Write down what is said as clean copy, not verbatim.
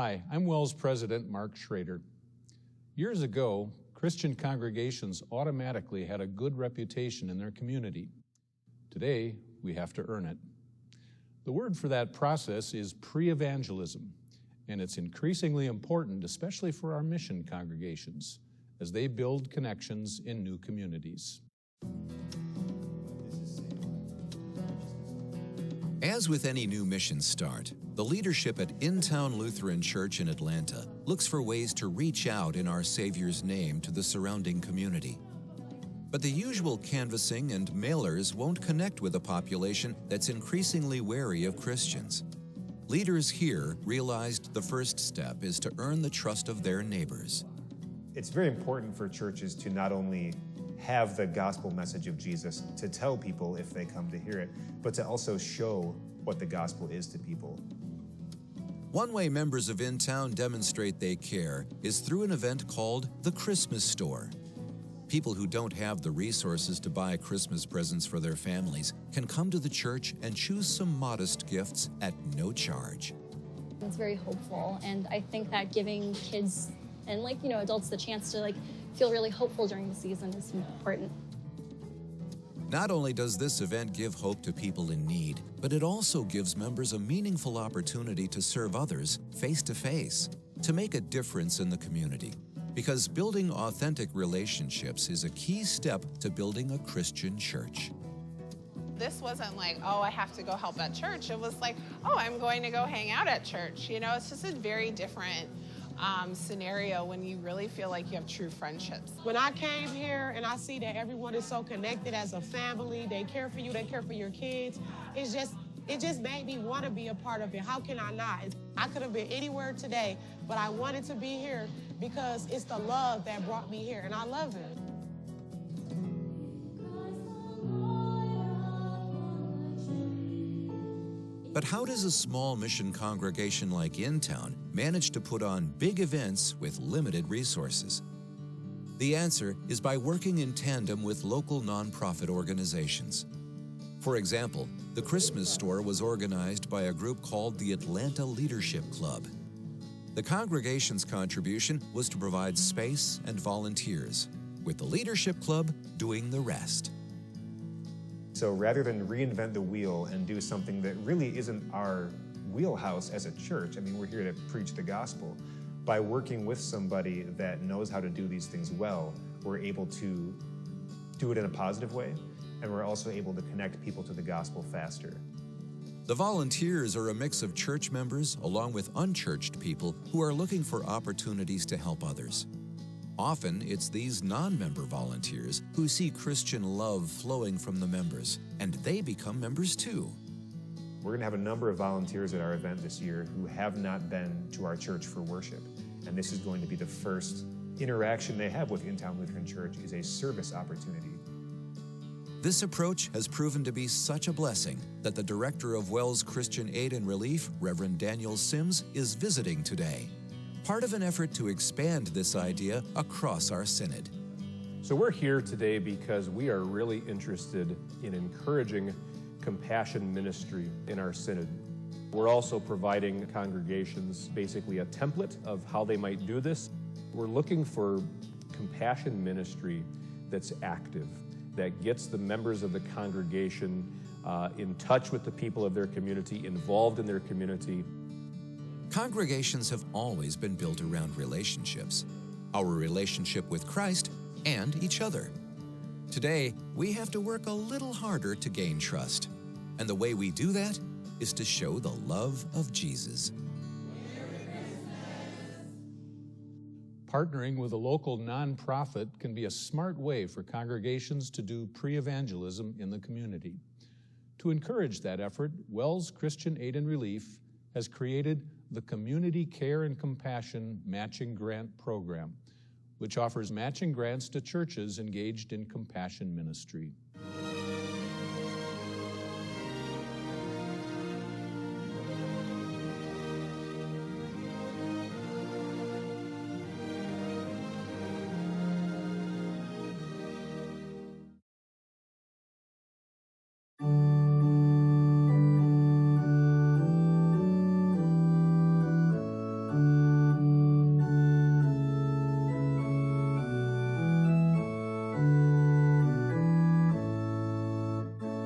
Hi, I'm WELS President Mark Schrader. Years ago, Christian congregations automatically had a good reputation in their community. Today, we have to earn it. The word for that process is pre-evangelism, and it's increasingly important, especially for our mission congregations, as they build connections in new communities. As with any new mission start, the leadership at In-Town Lutheran Church in Atlanta looks for ways to reach out in our Savior's name to the surrounding community. But the usual canvassing and mailers won't connect with a population that's increasingly wary of Christians. Leaders here realized the first step is to earn the trust of their neighbors. It's very important for churches to not only have the gospel message of Jesus to tell people if they come to hear it, but to also show what the gospel is to people. One way members of In-Town demonstrate they care is through an event called the Christmas Store. People who don't have the resources to buy Christmas presents for their families can come to the church and choose some modest gifts at no charge. It's very hopeful, and I think that giving kids and adults the chance to feel really hopeful during the season is important. Not only does this event give hope to people in need, but it also gives members a meaningful opportunity to serve others face to face, to make a difference in the community. Because building authentic relationships is a key step to building a Christian church. This wasn't like, oh, I have to go help at church. It was like, oh, I'm going to go hang out at church. It's just a very different scenario when you really feel like you have true friendships. When I came here and I see that everyone is so connected as a family, they care for you, they care for your kids, it just made me want to be a part of it. How can I not? I could have been anywhere today, but I wanted to be here because it's the love that brought me here, and I love it. But how does a small mission congregation like In-Town manage to put on big events with limited resources? The answer is by working in tandem with local nonprofit organizations. For example, the Christmas Store was organized by a group called the Atlanta Leadership Club. The congregation's contribution was to provide space and volunteers, with the Leadership Club doing the rest. So rather than reinvent the wheel and do something that really isn't our wheelhouse as a church, we're here to preach the gospel. By working with somebody that knows how to do these things well, we're able to do it in a positive way, and we're also able to connect people to the gospel faster. The volunteers are a mix of church members along with unchurched people who are looking for opportunities to help others. Often, it's these non-member volunteers who see Christian love flowing from the members, and they become members too. We're going to have a number of volunteers at our event this year who have not been to our church for worship, and this is going to be the first interaction they have with In-Town Lutheran Church is a service opportunity. This approach has proven to be such a blessing that the director of WELS Christian Aid and Relief, Reverend Daniel Sims, is visiting today, part of an effort to expand this idea across our synod. So we're here today because we are really interested in encouraging compassion ministry in our synod. We're also providing congregations basically a template of how they might do this. We're looking for compassion ministry that's active, that gets the members of the congregation in touch with the people of their community, involved in their community. Congregations have always been built around relationships, our relationship with Christ and each other. Today, we have to work a little harder to gain trust, and the way we do that is to show the love of Jesus. Partnering with a local nonprofit can be a smart way for congregations to do pre-evangelism in the community. To encourage that effort, WELS Christian Aid and Relief has created the Community Care and Compassion Matching Grant Program, which offers matching grants to churches engaged in compassion ministry.